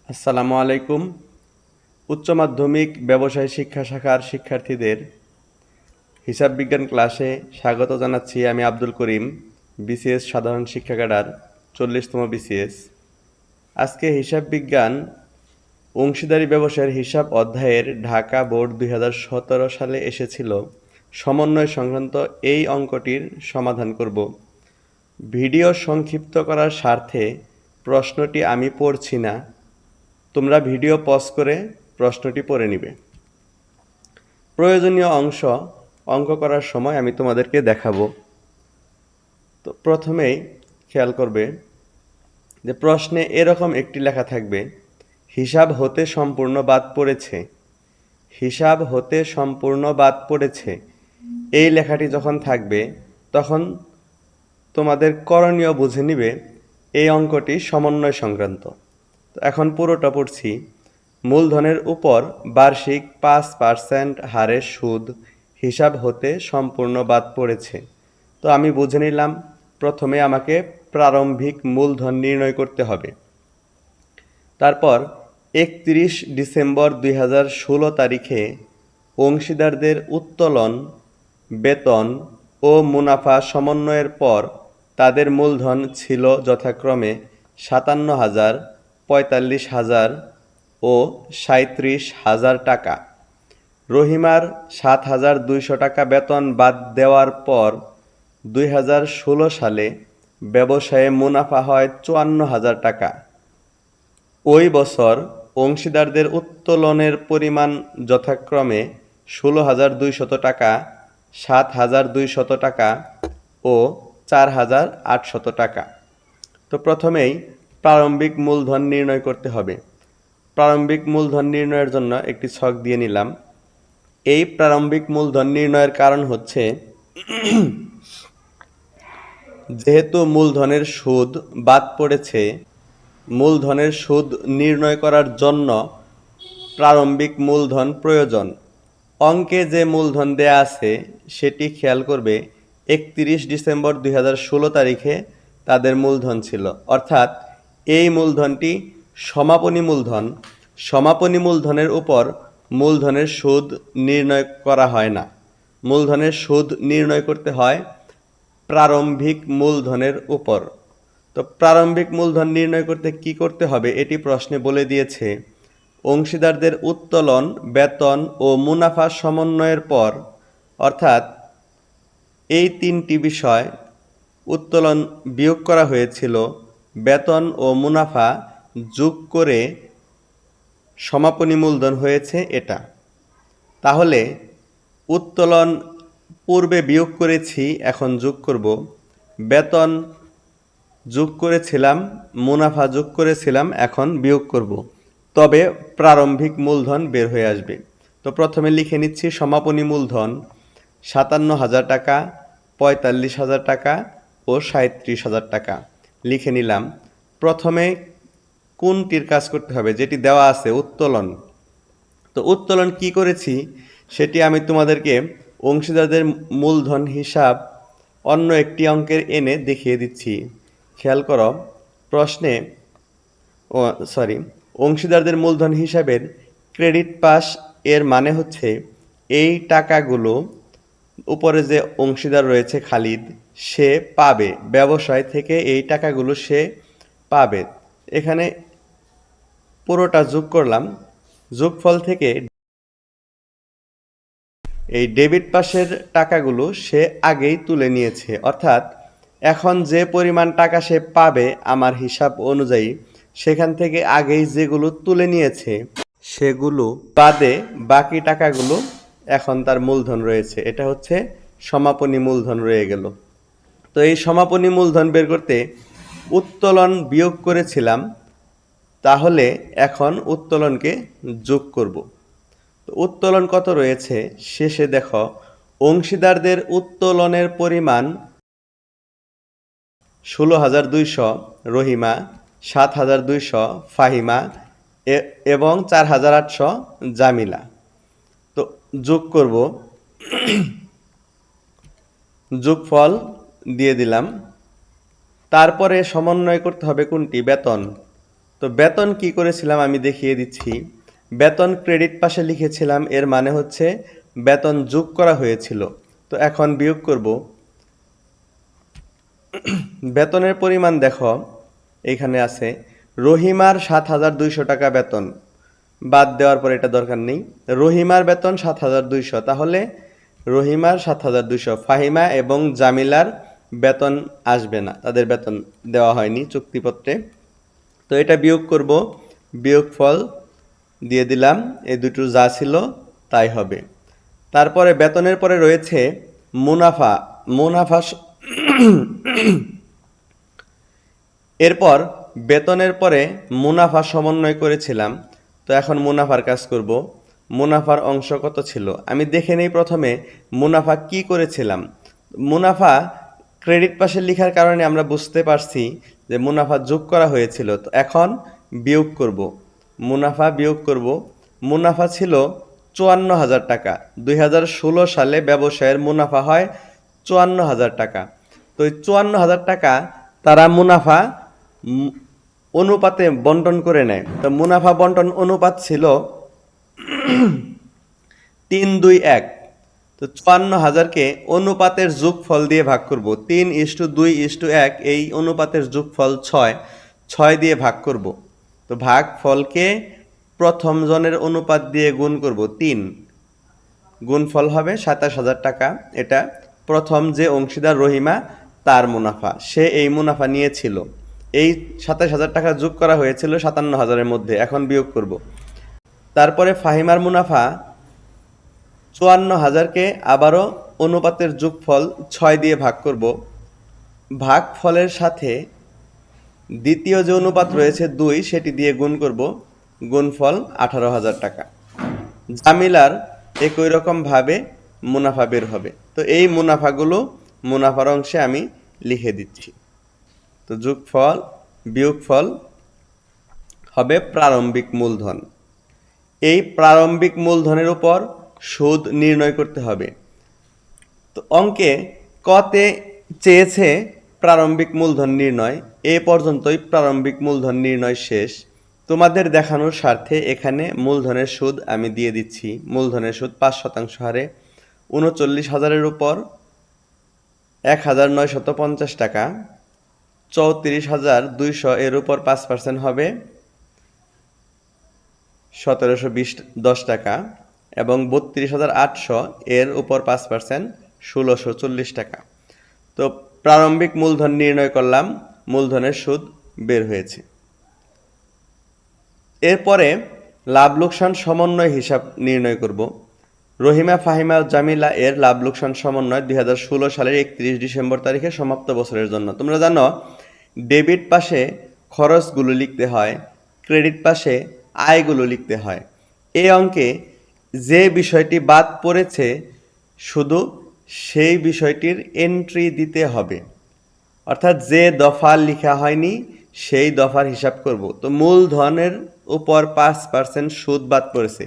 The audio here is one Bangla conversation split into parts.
আসসালামু আলাইকুম। উচ্চ মাধ্যমিক ব্যবসায় শিক্ষা শাখার শিক্ষার্থীদের হিসাব বিজ্ঞান ক্লাসে স্বাগত জানাচ্ছি। আমি আব্দুল করিম, বিসিএস সাধারণ শিক্ষা ক্যাডার 40তম বিসিএস। আজকে হিসাব বিজ্ঞান অংশীদারি ব্যবসায়ের হিসাব অধ্যায়ের ঢাকা বোর্ড 2017 সালে এসেছিল সমন্বয় সংক্রান্ত এই অঙ্কটির সমাধান করব। ভিডিও সংক্ষিপ্ত করার স্বার্থে প্রশ্নটি আমি পড়ছি না, তোমরা ভিডিও পজ করে প্রশ্নটি পড়ে নিবে। প্রয়োজনীয় অংশ অঙ্ক করার সময় আমি তোমাদেরকে দেখাবো। তো প্রথমেই খেয়াল করবে যে প্রশ্নে এরকম একটি লেখা থাকবে, হিসাব হতে সম্পূর্ণ বাদ পড়েছে। হিসাব হতে সম্পূর্ণ বাদ পড়েছে এই লেখাটি যখন থাকবে তখন তোমাদের করণীয় বুঝে নিবে এই অঙ্কটি সমন্বয় সংক্রান্ত। তো এখন পুরোটা পড়ছি। মূলধনের উপর বার্ষিক 5% হারে সুদ হিসাব হতে সম্পূর্ণ বাদ পড়েছে। তো আমি বুঝে নিলাম, প্রথমে আমাকে প্রারম্ভিক মূলধন নির্ণয় করতে হবে। তারপর 31 ডিসেম্বর 2016 তারিখে অংশীদারদের উত্তোলন, বেতন ও মুনাফা সমন্বয়ের পর তাদের মূলধন ছিল যথাক্রমে 57,000, 45,000 ও 37,000 টাকা। রহিমার 7,200 টাকা বেতন বাদ দেওয়ার পর 2016 সালে ব্যবসায়ে মুনাফা হয় 54,000 টাকা। ওই বছর অংশীদারদের উত্তোলনের পরিমাণ যথাক্রমে 16,200 টাকা, 7,200 টাকা ও 4,800 টাকা। তো প্রথমেই প্রারম্ভিক মূলধন নির্ণয় করতে হবে। প্রারম্ভিক মূলধন নির্ণয়ের জন্য একটি ছক দিয়ে নিলাম। এই প্রারম্ভিক মূলধন নির্ণয়ের কারণ হচ্ছে, যেহেতু মূলধনের সুদ বাদ পড়েছে, মূলধনের সুদ নির্ণয় করার জন্য প্রারম্ভিক মূলধন প্রয়োজন। অঙ্কে যে মূলধন দেয়া আছে সেটি খেয়াল করবে 31 ডিসেম্বর 2016 তারিখে তাদের মূলধন ছিল, অর্থাৎ এই মূলধনটি সমাপনী মূলধন। সমাপনী মূলধনের উপর মূলধনের সুদ নির্ণয় করা হয় না, মূলধনের সুদ নির্ণয় করতে হয় প্রারম্ভিক মূলধনের উপর। তো প্রারম্ভিক মূলধন নির্ণয় করতে কি করতে হবে এটি প্রশ্নে বলে দিয়েছে। অংশীদারদের উত্তোলন, বেতন ও মুনাফা সমন্বয়ের পর, অর্থাৎ এই তিনটি বিষয় উত্তোলন বিয়োগ করা হয়েছিল, বেতন ও মুনাফা যোগ করে সমাপনী মূলধন হয়েছে এটা। তাহলে উত্তোলন পূর্বে বিয়োগ করেছি, এখন যোগ করব। বেতন যোগ করেছিলাম, মুনাফা যোগ করেছিলাম, এখন বিয়োগ করব। তবে প্রারম্ভিক মূলধন বের হয়ে আসবে। তো প্রথমে লিখে নিচ্ছি সমাপনী মূলধন 57,000 টাকা, 45,000 টাকা ও 37,000 টাকা লিখে নিলাম। প্রথমে কোনটির কাজ করতে হবে, যেটি দেওয়া আছে উত্তোলন। তো উত্তোলন কি করেছি সেটি আমি তোমাদেরকে অংশীদারদের মূলধন হিসাব অন্য একটি অঙ্কের এনে দেখিয়ে দিচ্ছি। খেয়াল করো, প্রশ্নে অংশীদারদের মূলধন হিসাবের ক্রেডিট পাস এর মানে হচ্ছে এই টাকাগুলো, উপরে যে অংশীদার রয়েছে খালিদ, সে পাবে, ব্যবসায় থেকে এই টাকাগুলো সে পাবে। এখানে পুরোটা যোগ করলাম, যোগফল থেকে এই ডেবিট পাসের টাকাগুলো সে আগেই তুলে নিয়েছে, অর্থাৎ এখন যে পরিমাণ টাকা সে পাবে আমার হিসাব অনুযায়ী, সেখান থেকে আগেই যেগুলো তুলে নিয়েছে সেগুলো বাদে বাকি টাকাগুলো এখন তার মূলধন রয়েছে। এটা হচ্ছে সমাপনী মূলধন রয়ে গেল। তো এই সমাপনী মূলধন বের করতে উত্তোলন বিয়োগ করেছিলাম, তাহলে এখন উত্তোলনকে যোগ করব। উত্তোলন কত রয়েছে শেষে দেখো, অংশীদারদের উত্তোলনের পরিমাণ 16,200 রহিমা, 7,200 ফাহিমা এবং 4,800 জামিলা। তো যোগ করব, যোগফল দিয়ে দিলাম। তারপরে সমন্বয় করতে হবে কোনটি, বেতন। তো তো বেতন কি করেছিলাম আমি দেখিয়ে দিচ্ছি। বেতন ক্রেডিট পাশে লিখেছিলাম, এর মানে হচ্ছে বেতন যোগ করা হয়েছিল। তো এখন বিয়োগ করব। বেতনের পরিমাণ দেখো, এইখানে আছে রহিমার ৭,২০০ টাকা বেতন, বাদ দেওয়ার পর এটা দরকার নেই। রহিমার বেতন ৭,২০০, তাহলে রহিমার ৭,২০০, ফাহিমা এবং জামিলার বেতন আসবে না, তাদের বেতন দেওয়া হয়নি চুক্তিপত্রে। তো এটা বিয়োগ করব, বিয়োগফল দিয়ে দিলাম, এই দুটো যা ছিল তাই হবে। তারপরে বেতনের পরে রয়েছে মুনাফা। মুনাফা এরপর বেতনের পরে মুনাফা সমন্বয় করেছিলাম। তো এখন মুনাফার কাজ করব। মুনাফার অংশ কত ছিল আমি দেখে নেই। প্রথমে মুনাফা কি করেছিলাম। মুনাফা ক্রেডিট পাশে লেখার কারণে আমরা বুঝতে পারছি যে মুনাফা যোগ করা হয়েছিল। তো এখন বিয়োগ করব, মুনাফা বিয়োগ করব। মুনাফা ছিল ৫৪,০০০ টাকা। ২০১৬ সালে ব্যবসায়ের মুনাফা হয় ৫৪,০০০ টাকা। তো এই ৫৪,০০০ টাকা তারা মুনাফা অনুপাতে বন্টন করে নেয়। তো মুনাফা বন্টন অনুপাত ছিল ৩-২-১। তো ৫৪,০০০কে অনুপাতের যোগফল দিয়ে ভাগ করব। ৩:২:১, এই অনুপাতের যোগফল ৬, ৬ দিয়ে ভাগ করব। তো ভাগ ফলকে প্রথম জনের অনুপাত দিয়ে গুণ করব, ৩, গুণফল হবে ২৭,০০০ টাকা। এটা প্রথম যে অংশীদার রহিমা, তার মুনাফা, সে এই মুনাফা নিয়েছিল। এই ২৭,০০০ টাকা যোগ করা হয়েছিল ৫৭,০০০-এর মধ্যে। এখন বিয়োগ করব। তারপরে ফাহিমার মুনাফা ৫৪,০০০কে আবারও অনুপাতের যোগফল ৬ দিয়ে ভাগ করব। ভাগ ফলের সাথে দ্বিতীয় যে অনুপাত রয়েছে ২, সেটি দিয়ে গুণ করব, গুণফল ১৮,০০০ টাকা। জামিলার একই রকম ভাবে মুনাফা বের হবে। তো এই মুনাফাগুলো মুনাফার অংশে আমি লিখে দিচ্ছি। তো যোগফল বিয়োগফল হবে প্রারম্ভিক মূলধন। এই প্রারম্ভিক মূলধনের উপর সুদ নির্ণয় করতে হবে। তো অঙ্কে কতে চেয়েছে প্রারম্ভিক মূলধন নির্ণয়, এ পর্যন্তই প্রারম্ভিক মূলধন নির্ণয় শেষ। তোমাদের দেখানোর স্বার্থে এখানে মূলধনের সুদ আমি দিয়ে দিচ্ছি। মূলধনের সুদ ৫% হারে ৩৯,০০০-এর উপর ১,৯৫০ টাকা, ৩৪,২০০ এর উপর ৫% হবে ১৭২০ টাকা, এবং ৩২,৮০০ এর উপর ৫% ১৬৪০ টাকা। তো প্রারম্ভিক মূলধন নির্ণয় করলাম, মূলধনের সুদ বের হয়েছে। এরপরে লাভ লোকসান সমন্বয় হিসাব নির্ণয় করব। রহিমা, ফাহিমা ও জামিলা এর লাভ লোকসান সমন্বয় ২০১৬ সালের ৩১ ডিসেম্বর তারিখে সমাপ্ত বছরের জন্য। তোমরা জানো ডেবিট পাশে খরচগুলো লিখতে হয়, ক্রেডিট পাশে আয়গুলো লিখতে হয়। এই অঙ্কে যে বিষয়টি বাদ পড়েছে শুধু সেই বিষয়টির এন্ট্রি দিতে হবে, অর্থাৎ যে দফা লেখা হয়নি সেই দফার হিসাব করব। তো মূলধনের উপর ৫% সুদ বাদ পড়েছে।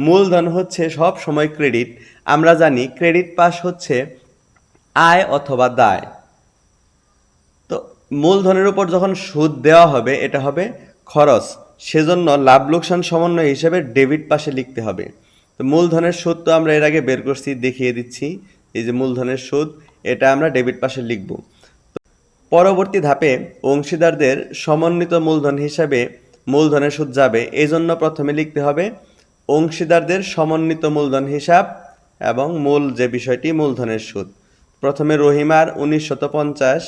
মূলধন হচ্ছে সব সময় ক্রেডিট। আমরা জানি ক্রেডিট পাশ হচ্ছে আয় অথবা দায়। তো মূলধনের উপর যখন সুদ দেওয়া হবে এটা হবে খরচ, সেজন্য লাভ লোকসান সমন্বয় হিসেবে ডেবিট পাশে লিখতে হবে। তো মূলধনের সুদ তো আমরা এর আগে বের করছি, দেখিয়ে দিচ্ছি। এই যে মূলধনের সুদ, এটা আমরা ডেবিট পাশে লিখব। পরবর্তী ধাপে অংশীদারদের সমন্বিত মূলধন হিসাবে মূলধনের সুদ যাবে, এই জন্য প্রথমে লিখতে হবে অংশীদারদের সমন্বিত মূলধন হিসাব এবং মূল যে বিষয়টি মূলধনের সুদ। প্রথমে রহিমার ১৯৫০,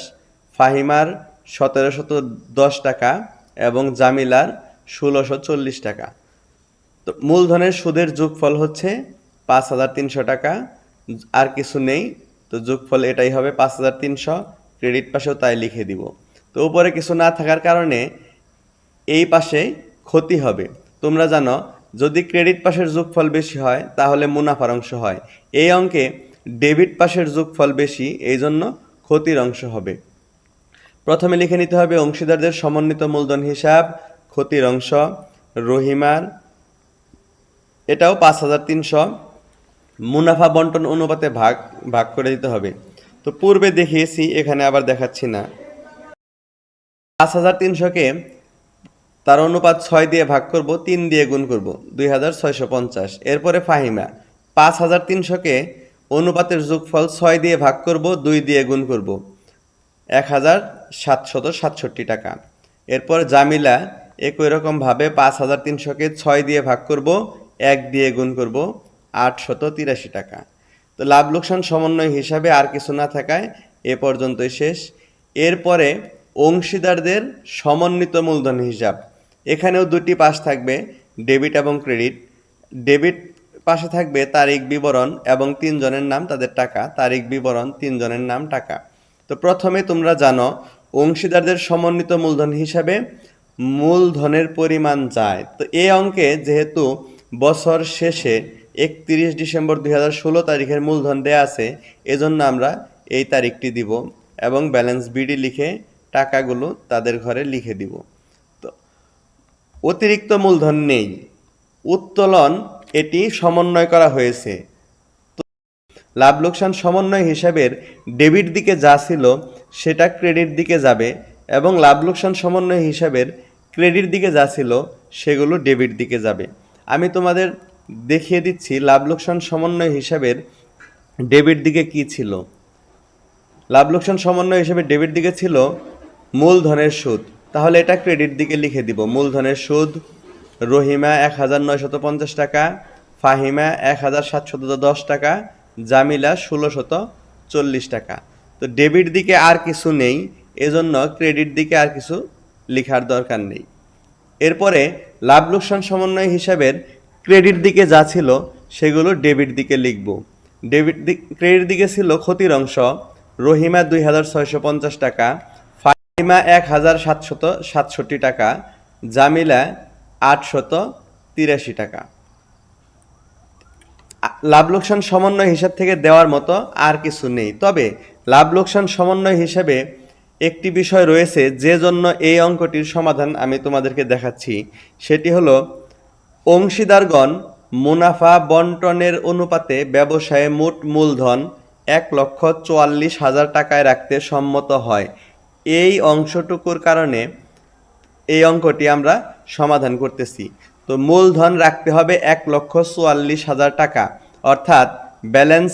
ফাহিমার ১৭১০ টাকা এবং জামিলার ১৬৪০ টাকা। তো মূলধনের সুদের যোগফল হচ্ছে ৫,৩০০ টাকা, আর কিছু নেই। তো যোগফল এটাই হবে ৫,৩০০, ক্রেডিট পাশেও তাই লিখে দিব। তো উপরে কিছু না থাকার কারণে এই পাশে ক্ষতি হবে। তোমরা জানো যদি ক্রেডিট পাশের যোগফল বেশি হয় তাহলে মুনাফার অংশ হয়। এই অঙ্কে ডেবিট পাশের যোগফল বেশি, এই জন্য ক্ষতির অংশ হবে। প্রথমে লিখে নিতে হবে অংশীদারদের সমন্বিত মূলধন হিসাব, ক্ষতির অংশ রহিমার, এটাও ৫,৩০০, মুনাফা বন্টন অনুপাতে ভাগ ভাগ করে দিতে হবে। তো পূর্বে দেখিয়েছি, এখানে আবার দেখাচ্ছি না। ৫,৩০০কে তার অনুপাত 6 দিয়ে ভাগ করব, 3 দিয়ে গুণ করব, 2650। এরপরে ফাহিমা 5300-কে অনুপাতের যোগফল 6 দিয়ে ভাগ করব, 2 দিয়ে গুণ করব, 1767 টাকা। এরপর জামিলা একই রকমভাবে 5300-কে 6 দিয়ে ভাগ করব, 1 দিয়ে গুণ করব, 883 টাকা। তো লাভ লোকসান সমন্বয় হিসাবে আর কিছু না থাকায় এ পর্যন্তই শেষ। এরপরে অংশীদারদের সমন্বিত মূলধন হিসাব। এখানেও দুটি পাশ থাকবে, ডেবিট এবং ক্রেডিট। ডেবিট পাশে থাকবে তারিখ বিবরণ এবং 3 জনের নাম, তাদের টাকা, তারিখ বিবরণ, 3 জনের নাম, টাকা। তো প্রথমে তোমরা জানো অংশীদারদের সমন্বিত মূলধন হিসাবে মূলধনের পরিমাণ যায়। তো এই অঙ্কে যেহেতু বছর শেষে 31 ডিসেম্বর 2016 তারিখের মূলধন দেয়া আছে, এজন্য আমরা এই তারিখটি দিব এবং ব্যালেন্স বিডি লিখে টাকাগুলো তাদের ঘরে লিখে দিব। তো অতিরিক্ত মূলধন নেই, উত্তোলন এটি সমন্বয় করা হয়েছে। লাভ লোকসান সমন্বয় হিসাবের ডেবিট দিকে যা ছিল সেটা ক্রেডিট দিকে যাবে এবং লাভ লোকসান সমন্বয় হিসাবের ক্রেডিট দিকে যা ছিল সেগুলো ডেবিট দিকে যাবে। আমি তোমাদের দেখিয়ে দিচ্ছি লাভ লোকসান সমন্বয় হিসাবের ডেবিট দিকে কি ছিল। লাভ লোকসান সমন্বয় হিসেবে ডেবিট দিকে ছিল মূলধনের সুদ, তাহলে এটা ক্রেডিট দিকে লিখে দিব। মূলধনের সুদ রহিমা 1950 টাকা, ফাহিমা 1710 টাকা, জামিলা 1640 টাকা। তো ডেবিট দিকে আর কিছু নেই, এজন্য ক্রেডিট দিকে আর কিছু লেখার দরকার নেই। এরপরে লাভ লোকসান সমন্বয় হিসাবের ক্রেডিট দিকে যা ছিল সেগুলো ডেবিট দিকে লিখব। ক্রেডিট দিকে ছিল ক্ষতির অংশ রহিমা 2650 টাকা, ফাহিমা 1767 টাকা, জামিলা 883 টাকা। লাভ লোকসান সমন্বয় হিসাব থেকে দেওয়ার মতো আর কিছু নেই। তবে লাভ লোকসান সমন্বয় হিসাবে একটি বিষয় রয়েছে যে জন্য এই অঙ্কটির সমাধান আমি তোমাদেরকে দেখাচ্ছি, সেটি হলো অংশীদারগণ মুনাফা বন্টনের অনুপাতে ব্যবসায়ে মোট মূলধন 1,44,000 টাকায় রাখতে সম্মত হয়। এই অংশটুকুর কারণে এই অঙ্কটি আমরা সমাধান করতেছি। তো মূলধন রাখতে হবে 1,44,000 টাকা, অর্থাৎ ব্যালেন্স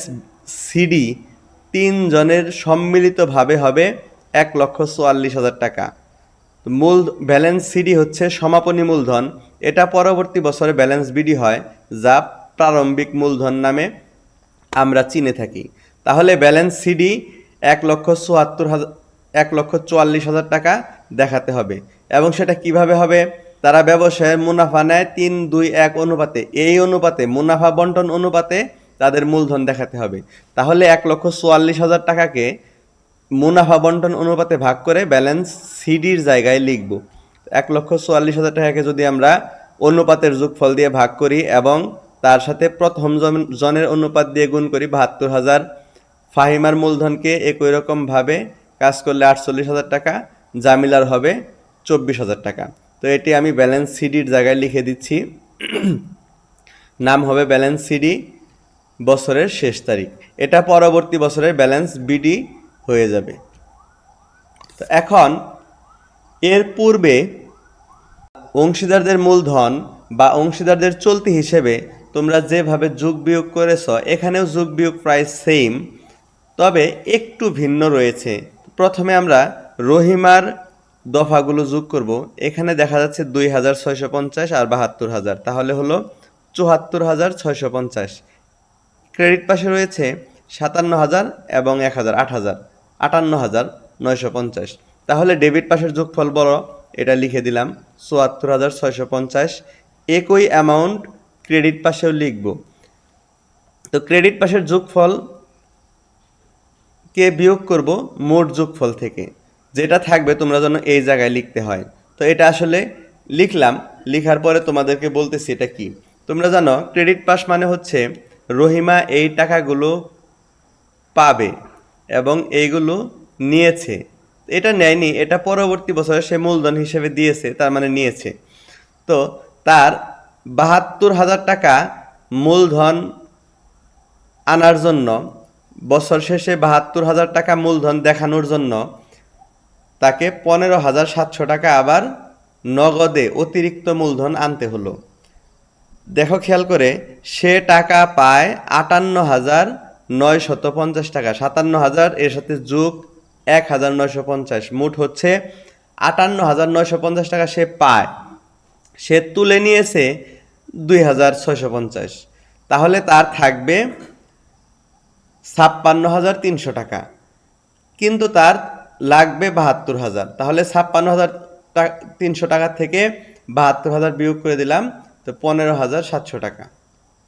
সিডি 3 জনের সম্মিলিতভাবে হবে 1,44,000 টাকা। মূল ব্যালেন্স সিডি হচ্ছে সমাপনী মূলধন, এটা পরবর্তী বছরে ব্যালেন্স বিডি হয়, যা প্রারম্ভিক মূলধন নামে আমরা চিনে থাকি। তাহলে ব্যালেন্স সিডি 1,44,000 টাকা দেখাতে হবে। এবং সেটা কিভাবে হবে? তারা ব্যবসায়ের মুনাফা নেয় 3-2-1 অনুপাতে, এই অনুপাতে মুনাফা বন্টন অনুপাতে তাদের মূলধন দেখাতে হবে। তাহলে 1,44,000 টাকাকে মুনাফা বন্টন অনুপাতে ভাগ করে ব্যালেন্স সিডির জায়গায় লিখব। 1,44,000 টাকাকে যদি আমরা অনুপাতের যোগফল দিয়ে ভাগ করি এবং তার সাথে প্রথম জনের অনুপাত দিয়ে গুণ করি 72,000, ফাহিমার মূলধনকে একই রকমভাবে কাজ করলে 48,000 টাকা, জামিলার হবে 24,000 টাকা। তো এটি আমি ব্যালেন্স সিডির জায়গায় লিখে দিচ্ছি। নাম হবে ব্যালেন্স সিডি, বছরের শেষ তারিখ। এটা পরবর্তী বছরের ব্যালেন্স বিডি হয়ে যাবে। তো এখন এর পূর্বে অংশীদারদের মূলধন বা অংশীদারদের চলতি হিসেবে তোমরা যেভাবে যোগ বিয়োগ করেছ, এখানেও যোগ বিয়োগ প্রায় সেম, তবে একটু ভিন্ন রয়েছে। প্রথমে আমরা রহিমার দফাগুলো যোগ করব। এখানে দেখা যাচ্ছে 2,650 আর 72,000, তাহলে হলো 74,650। ক্রেডিট পাশে রয়েছে 57,000 এবং 1,000, 8,000, 58,950। তাহলে ডেবিট পাশের যোগফল বড়, এটা লিখে দিলাম 74,650। একই অ্যামাউন্ট ক্রেডিট পাশেও লিখব। তো ক্রেডিট পাশের যোগফল কে বিয়োগ করব মোট যোগফল থেকে, যেটা থাকবে তোমরা যেন এই জায়গায় লিখতে হয়। তো এটা আসলে লিখলাম, লিখার পরে তোমাদেরকে বলতেছি এটা কি। তোমরা জানো ক্রেডিট পাস মানে হচ্ছে রহিমা এই টাকাগুলো পাবে এবং এইগুলো নিয়েছে। এটা নেয়নি, এটা পরবর্তী বছরে সে মূলধন হিসেবে দিয়েছে, তার মানে নিয়েছে। তো তার 72,000 টাকা মূলধন আনার জন্য, বছর শেষে 72,000 টাকা মূলধন দেখানোর জন্য তাকে 15,700 টাকা আবার নগদে অতিরিক্ত মূলধন আনতে হলো। দেখো খেয়াল করে, সে টাকা পায় 58,950 টাকা, 57,000 এর সাথে যোগ 1,950, মোট হচ্ছে 58,950 টাকা সে পায়। সে তুলে নিয়েছে 2,650, তাহলে তার থাকবে 56,300 টাকা, কিন্তু তার লাগবে 72,000। তাহলে 56,300 টাকা থেকে 72,000 বিয়োগ করে দিলাম, তো 15,700 টাকা।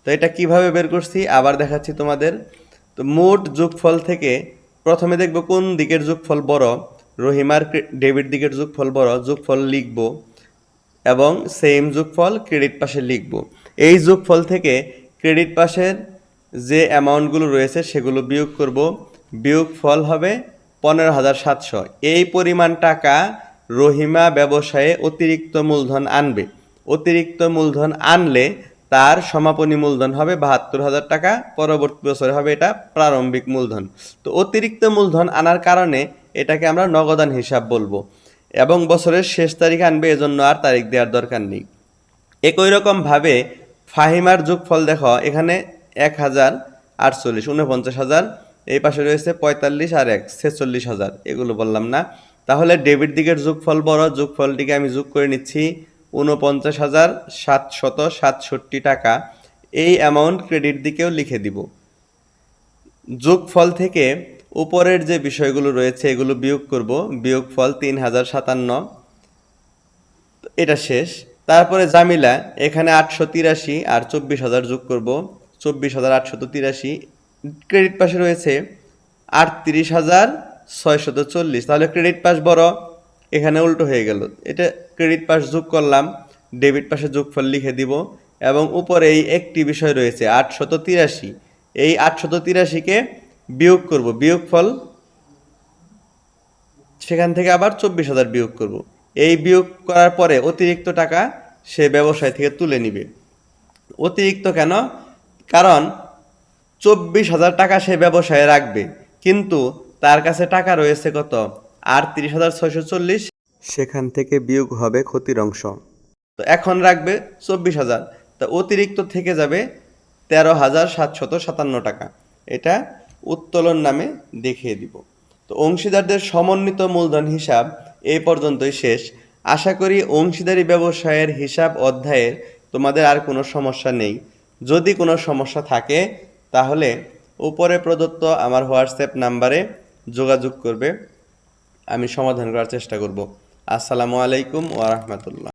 তো এটা কিভাবে বের করছি আবার দেখাচ্ছি তোমাদের। তো মোট যোগফল থেকে প্রথমে দেখব কোন দিকের যোগফল বড়, রহিমার ডেবিট দিকের যোগফল বড়, যোগফল লিখব এবং সেম যোগফল ক্রেডিট পাশে লিখব। এই যোগফল থেকে ক্রেডিট পাশের যে অ্যামাউন্টগুলো রয়েছে সেগুলো বিয়োগ করব, বিয়োগফল হবে 15,700। এই পরিমাণ টাকা রহিমা ব্যবসায়ে অতিরিক্ত মূলধন আনবে। অতিরিক্ত মূলধন আনলে তার সমাপনী মূলধন হবে 72,000 টাকা, পরবর্তী বছরে হবে এটা প্রারম্ভিক মূলধন। তো অতিরিক্ত মূলধন আনার কারণে এটাকে আমরা নগদান হিসাব বলবো, এবং বছরের শেষ তারিখ আনবে, এজন্য আর তারিখ দেওয়ার দরকার নেই। একই রকমভাবে ফাহিমার যোগফল দেখো, এখানে 1,048, 49,000, এই পাশে রয়েছে 45 আর 1, 46,000, এগুলো বললাম না। তাহলে ডেবিট দিকের যোগফল বড়, যোগফলটিকে আমি যোগ করে নিচ্ছি 49,767 টাকা। এই অ্যামাউন্ট ক্রেডিট দিকেও লিখে দিব। যোগফল থেকে উপরের যে বিষয়গুলো রয়েছে এগুলো বিয়োগ করব, বিয়োগফল 3,057, এটা শেষ। তারপরে জামিলা, এখানে 883 আর 24,000 যোগ করব, 24,883। ক্রেডিট পাশে রয়েছে 38,640, তাহলে ক্রেডিট পাশ বড়, এখানে উল্টো হয়ে গেল। এটা ক্রেডিট পাশ যোগ করলাম, ডেবিট পাশে যোগফল লিখে দিব, এবং উপরে এই একটি বিষয় রয়েছে 883, এই 883কে বিয়োগ করব, বিয়োগফল সেখান থেকে আবার 24,000 বিয়োগ করব। এই বিয়োগ করার পরে অতিরিক্ত টাকা সে ব্যবসায় থেকে তুলে নিবে। অতিরিক্ত কেন? কারণ 24,000 টাকা সে ব্যবসায় রাখবে, কিন্তু তার কাছে টাকা রয়েছে কত, 38,640, সেখান থেকে বিয়োগ হবে ক্ষতির অংশ। তো এখন রাখবে 24,000, তা অতিরিক্ত থেকে যাবে 13,757 টাকা। এটা উত্তোলন নামে দেখিয়ে দিব। তো অংশীদারদের সমন্বিত মূলধন হিসাব এই পর্যন্তই শেষ। আশা করি অংশীদারি ব্যবসায়ের হিসাব অধ্যায়ের তোমাদের আর কোনো সমস্যা নেই। যদি কোনো সমস্যা থাকে তাহলে উপরে প্রদত্ত আমার হোয়াটসঅ্যাপ নাম্বারে যোগাযোগ করবে, আমি সমাধান করার চেষ্টা করব। আসসালামু আলাইকুম ওয়া রাহমাতুল্লাহ।